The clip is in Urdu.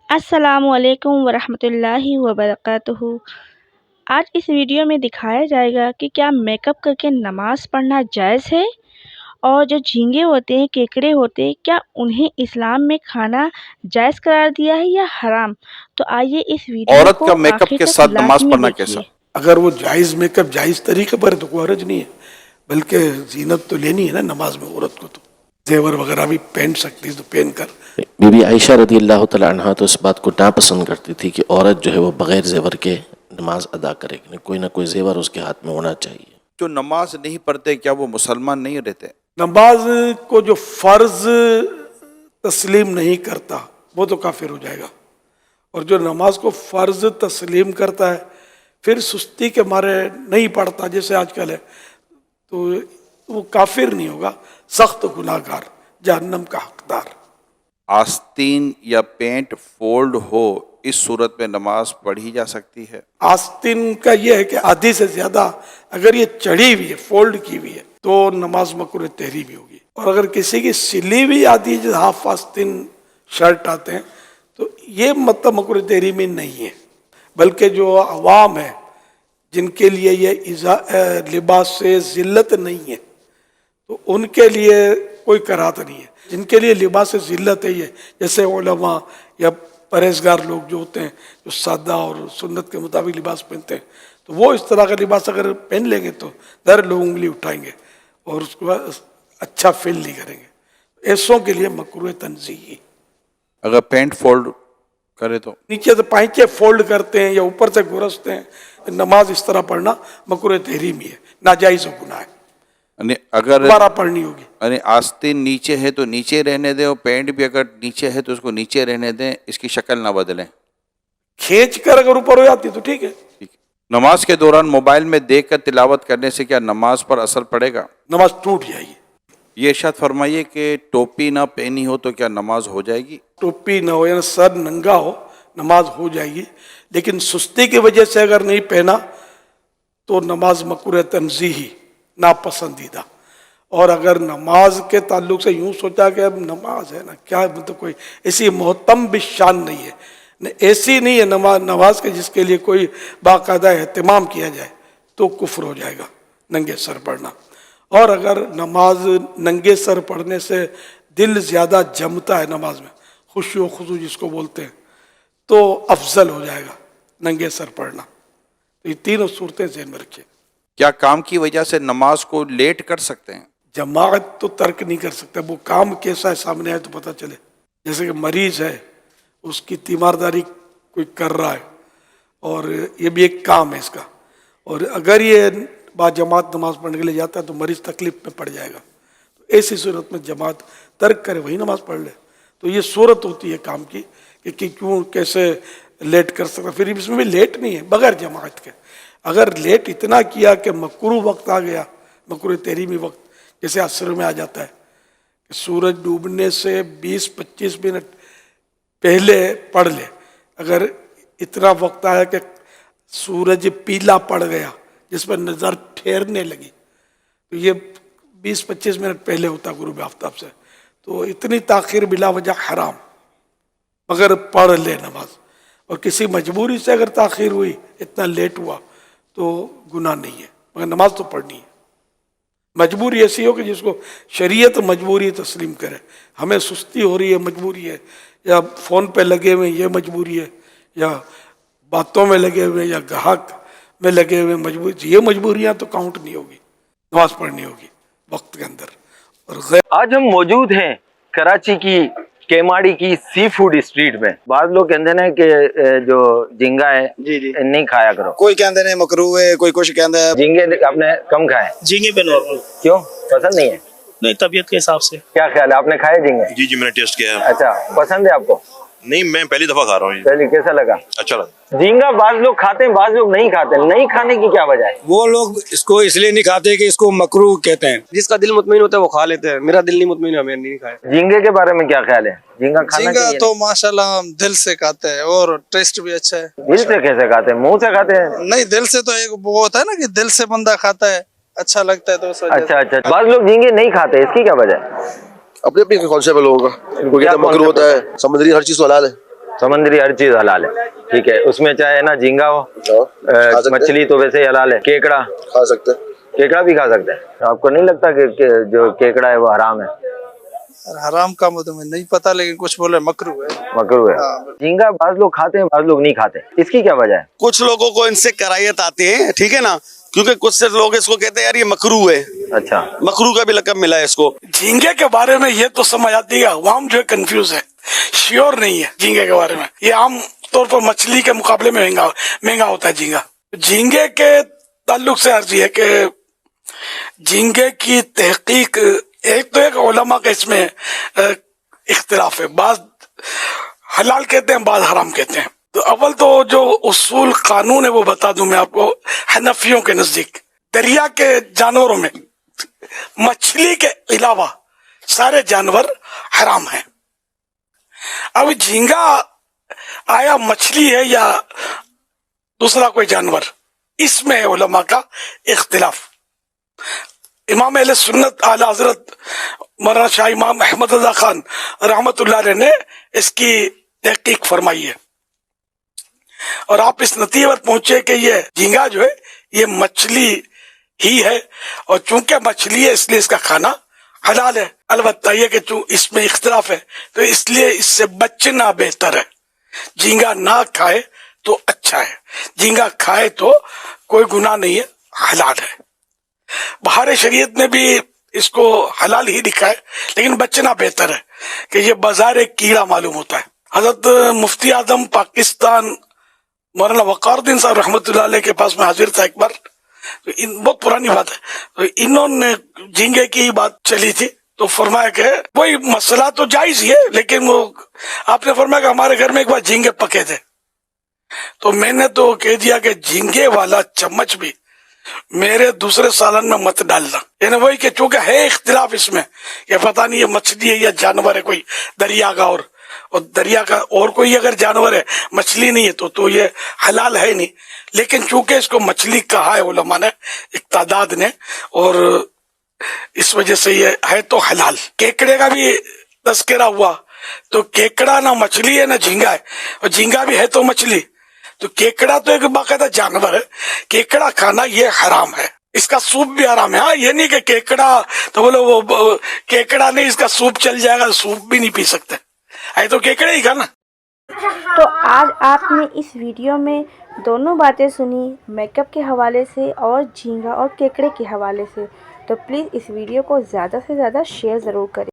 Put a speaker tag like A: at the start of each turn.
A: السلام علیکم ورحمۃ اللہ وبرکاتہ۔ آج اس ویڈیو میں دکھایا جائے گا کہ کیا میک اپ کر کے نماز پڑھنا جائز ہے، اور جو جھینگے ہوتے ہیں، کیکڑے ہوتے ہیں، کیا انہیں اسلام میں کھانا جائز قرار دیا ہے یا حرام؟ تو آئیے اس ویڈیو
B: عورت
A: کو
B: کا میک اپ
A: آخر
B: کے
A: تک
B: ساتھ نماز
A: لازمی
B: پڑھنا
A: دیکھیے۔
B: کیسا؟
C: اگر وہ جائز میک اپ جائز طریقے پر ہے تو کوئی حرج نہیں ہے، بلکہ زینت تو لینی ہے نا نماز میں عورت کو، تو زیور وغیرہ بھی پہن سکتی ہے تو پہن کر۔
D: بی بی عائشہ رضی اللہ تعالیٰ عنہ تو اس بات کو ناپسند کرتی تھی کہ عورت جو ہے وہ بغیر زیور کے نماز ادا کرے، کوئی نہ کوئی زیور اس کے ہاتھ میں ہونا چاہیے۔
B: جو نماز نہیں پڑھتے کیا وہ مسلمان نہیں رہتے؟
C: نماز کو جو فرض تسلیم نہیں کرتا وہ تو کافر ہو جائے گا، اور جو نماز کو فرض تسلیم کرتا ہے پھر سستی کے مارے نہیں پڑھتا جیسے آج کل ہے، تو وہ کافر نہیں ہوگا، سخت گناہ گار، جہنم کا حقدار۔
B: آستین یا پینٹ فولڈ ہو اس صورت میں نماز پڑھی جا سکتی ہے؟
C: آستین کا یہ ہے کہ آدھی سے زیادہ اگر یہ چڑھی ہوئی ہے، فولڈ کی ہوئی ہے، تو نماز مکروہ تحریمی ہوگی، اور اگر کسی کی سلی ہوئی آدھی جو ہاف آستین شرٹ آتے ہیں تو یہ مطلب مکروہ تحریمی نہیں ہے، بلکہ جو عوام ہے جن کے لیے یہ لباس سے ذلت نہیں ہے تو ان کے لیے کوئی کراہت نہیں ہے۔ جن کے لیے لباس سے ذلت ہے، یہ جیسے علماء یا پرہیزگار لوگ جو ہوتے ہیں جو سادہ اور سنت کے مطابق لباس پہنتے ہیں، تو وہ اس طرح کا لباس اگر پہن لیں گے تو در لوگ انگلی اٹھائیں گے اور اس کو اچھا فیل نہیں کریں گے۔ ایسوں کے لیے مکروہ تنزیہی۔
B: اگر پینٹ فولڈ کرے تو؟
C: نیچے سے پائچے فولڈ کرتے ہیں یا اوپر سے گرستے ہیں، نماز اس طرح پڑھنا مکروہ تحریمی ہے، ناجائز و گناہ ہے،
B: یعنی اگر
C: دوبارہ پڑھنی ہوگی۔
B: یعنی آستین نیچے ہے تو نیچے رہنے دیں، اور پینٹ بھی اگر نیچے ہے تو اس کو نیچے رہنے دیں، اس کی شکل نہ بدلیں۔
C: کھینچ کر اگر اوپر ہو جاتی تو ٹھیک ہے۔
B: ٹھیک ہے۔ نماز کے دوران موبائل میں دیکھ کر تلاوت کرنے سے کیا نماز پر اثر پڑے گا؟
C: نماز ٹوٹ جائے گی۔
B: یہ ارشاد فرمائیے کہ ٹوپی نہ پہنی ہو تو کیا نماز ہو جائے گی؟
C: ٹوپی نہ ہو یا سر ننگا ہو نماز ہو جائے گی، لیکن سستی کی وجہ سے اگر نہیں پہنا تو نماز مکروہ تنزیہی، ناپسندیدہ۔ اور اگر نماز کے تعلق سے یوں سوچا کہ اب نماز ہے نا، کیا مطلب کوئی ایسی محتم بشان نہیں ہے، ایسی نہیں ہے نماز کے جس کے لیے کوئی باقاعدہ اہتمام کیا جائے، تو کفر ہو جائے گا ننگے سر پڑھنا۔ اور اگر نماز ننگے سر پڑھنے سے دل زیادہ جمتا ہے نماز میں، خشوع و خضوع جس کو بولتے ہیں، تو افضل ہو جائے گا ننگے سر پڑھنا۔ تو یہ تینوں صورتیں ذہن میں رکھیے۔
B: کیا کام کی وجہ سے نماز کو لیٹ کر سکتے ہیں؟
C: جماعت تو ترک نہیں کر سکتا، وہ کام کیسا ہے سامنے آئے تو پتہ چلے۔ جیسے کہ مریض ہے، اس کی تیمارداری کوئی کر رہا ہے اور یہ بھی ایک کام ہے اس کا، اور اگر یہ با جماعت نماز پڑھنے کے لیے جاتا ہے تو مریض تکلیف میں پڑ جائے گا، تو ایسی صورت میں جماعت ترک کرے، وہی نماز پڑھ لے۔ تو یہ صورت ہوتی ہے کام کی کہ کیوں کیسے لیٹ کر سکتا۔ پھر اس میں بھی لیٹ نہیں ہے بغیر جماعت کے، اگر لیٹ اتنا کیا کہ مکروہ وقت آ گیا، مکروہ تحریمی وقت، جیسے عصر میں آ جاتا ہے کہ سورج ڈوبنے سے 20-25 منٹ پہلے پڑھ لے، اگر اتنا وقت آیا کہ سورج پیلا پڑ گیا جس پر نظر ٹھہرنے لگی، تو یہ 20-25 منٹ پہلے ہوتا غروب آفتاب سے، تو اتنی تاخیر بلا وجہ حرام، مگر پڑھ لے نماز۔ اور کسی مجبوری سے اگر تاخیر ہوئی، اتنا لیٹ ہوا، تو گناہ نہیں ہے، مگر نماز تو پڑھنی ہے۔ مجبوری ایسی ہو کہ جس کو شریعت مجبوری تسلیم کرے، ہمیں سستی ہو رہی ہے مجبوری ہے، یا فون پہ لگے ہوئے یہ مجبوری ہے، یا باتوں میں لگے ہوئے یا گاہک میں لگے ہوئے مجبوری، یہ مجبوریاں تو کاؤنٹ نہیں ہوگی، نماز پڑھنی ہوگی وقت کے اندر۔ اور
E: آج ہم موجود ہیں کراچی کی کیماڑی کی سی فوڈ اسٹریٹ میں۔ بعض لوگ کہتے ہیں کہ جو جھینگا ہے نہیں کھایا کرو،
F: کوئی کہتے ہیں مکروہ ہے، کوئی کچھ کہتا ہے۔
E: جھینگے آپ نے کم کھائے؟
G: جھینگے پہ نارمل،
E: کیوں پسند نہیں ہے؟
G: نہیں طبیعت کے حساب سے۔
E: کیا خیال ہے، آپ نے کھائے جھینگے؟
H: جی میں نے ٹیسٹ کیا ہے۔
E: اچھا، پسند ہے آپ کو؟
H: نہیں، میں پہلی دفعہ کھا رہا ہوں۔
E: چلیے، کیسا لگا؟
H: اچھا لگا۔
E: جھینگا بعض لوگ کھاتے ہیں، بعض لوگ نہیں کھاتے، نہیں کھانے کی کیا وجہ ہے؟
F: وہ لوگ اس کو اس لیے نہیں کھاتے کہ اس کو مکروہ کہتے ہیں۔
I: جس کا دل مطمئن ہوتا ہے وہ کھا لیتے ہیں، میرا دل نہیں مطمئن ہے، میں نہیں کھایا۔
E: جھینگے کے بارے میں کیا خیال ہے؟ جھینگا کھانا
I: جھینگا
E: چاہیے؟
I: تو ماشاءاللہ ہم دل سے کھاتے ہیں اور ٹیسٹ بھی اچھا ہے۔
E: دل سے کیسے کھاتے ہیں؟ منہ سے کھاتے ہیں؟
I: نہیں، دل سے تو ایک وہ ہوتا ہے نا کہ دل سے بندہ کھاتا ہے، اچھا لگتا ہے تو اس وجہ سے۔
E: اچھا، بعض لوگ جھینگے نہیں کھاتے، اس کی کیا وجہ ہے؟
J: اپنے اپنے کانسیپٹ ہے لوگوں کا، کوئی کہتا ہے مکروہ ہوتا ہے، سمندری ہر چیز تو حلال ہے۔
E: سمندری ہر چیز حلال ہے. ٹھیک ہے, اس میں چاہے نا جھینگا ہو, مچھلی تو ویسے ہی حلال ہے. کیکڑا
J: کھا سکتے ہیں.
E: کیکڑا بھی کھا سکتے ہیں. آپ کو نہیں لگتا کہ جو کیکڑا ہے وہ حرام ہے؟
I: حرام کا مجھے نہیں پتا, لیکن کچھ بولے مکرو ہے.
E: مکروہ ہے. جھینگا بعض لوگ کھاتے ہیں, بعض لوگ نہیں کھاتے. اس کی کیا وجہ ہے؟
F: کچھ لوگوں کو ان سے کرائیت آتی ہے, ٹھیک ہے نا, کیونکہ کچھ سے لوگ اس کو کہتے ہیں یار یہ مکرو ہے.
E: اچھا,
F: مکرو کا بھی لقب ملا ہے اس کو.
C: جھینگے کے بارے میں یہ تو سمجھ آتی ہے, عوام جو ہے کنفیوز ہے, شیور نہیں ہے جھینگے کے بارے میں. یہ عام طور پر مچھلی کے مقابلے میں مہنگا ہوتا ہے جھینگا. جھینگے کے تعلق سے عرض ہے کہ جھینگے کی تحقیق ایک تو ایک علماء کا اس میں اختلاف ہے. بعض حلال کہتے ہیں, بعض حرام کہتے ہیں. تو اول تو جو اصول قانون ہے وہ بتا دوں میں آپ کو. حنفیوں کے نزدیک دریا کے جانوروں میں مچھلی کے علاوہ سارے جانور حرام ہیں. اب جھینگا آیا مچھلی ہے یا دوسرا کوئی جانور, اس میں علماء کا اختلاف. امام اہل سنت اعلی حضرت مولانا شاہ امام احمد رضا خان رحمت اللہ علیہ نے اس کی تحقیق فرمائی ہے, اور آپ اس نتیجے پر پہنچے کہ یہ جھینگا جو ہے یہ مچھلی ہی ہے, اور چونکہ مچھلی ہے اس لیے اس کا کھانا حلال ہے. البتہ یہ کہ اس میں اختلاف ہے تو اس لیے اس سے بچنا بہتر ہے. جھینگا نہ کھائے تو اچھا ہے, جھینگا کھائے تو کوئی گناہ نہیں ہے, حلال ہے. بہار شریعت میں بھی اس کو حلال ہی لکھا ہے, لیکن بچنا بہتر ہے کہ یہ بازار ایک کیڑا معلوم ہوتا ہے. حضرت مفتی اعظم پاکستان مولانا وقار الدین صاحب رحمۃ اللہ علیہ کے پاس میں حاضر تھا ایک بار, بہت پرانی بات ہے, تو انہوں نے جھینگے کی بات چلی تھی تو فرمایا کہ وہی مسئلہ تو جائز ہی ہے, لیکن وہ آپ نے فرمایا کہ ہمارے گھر میں ایک بار جھینگے پکے تھے, تو میں نے تو کہہ دیا کہ جھینگے والا چمچ بھی میرے دوسرے سالن میں مت ڈالنا. یعنی وہی کہ چونکہ ہے اختلاف اس میں کہ پتہ نہیں یہ مچھلی ہے یا جانور ہے کوئی دریا کا, اور دریا کا اور کوئی اگر جانور ہے, مچھلی نہیں ہے تو یہ حلال ہے نہیں. لیکن چونکہ اس کو مچھلی کہا ہے علماء نے, ایک تعداد نے, اور اس وجہ سے یہ ہے تو حلال. کیکڑے کا بھی تذکرہ ہوا, تو کیکڑا نہ مچھلی ہے نہ جھینگا ہے, اور جھینگا بھی ہے تو مچھلی, تو کیکڑا تو ایک باقاعدہ جانور ہے. کیکڑا کھانا یہ حرام ہے, اس کا سوپ بھی حرام ہے. ہاں یہ نہیں کہ کیکڑا تو بولو وہ کیکڑا نہیں, اس کا سوپ چل جائے گا, سوپ بھی نہیں پی سکتے, ہے تو کیکڑے ہی کھانا.
A: تو آج آپ نے اس ویڈیو میں دونوں باتیں سنی, میک اپ کے حوالے سے اور جھینگا اور کیکڑے کے حوالے سے. تو پلیز اس ویڈیو کو زیادہ سے زیادہ شیئر ضرور کریں.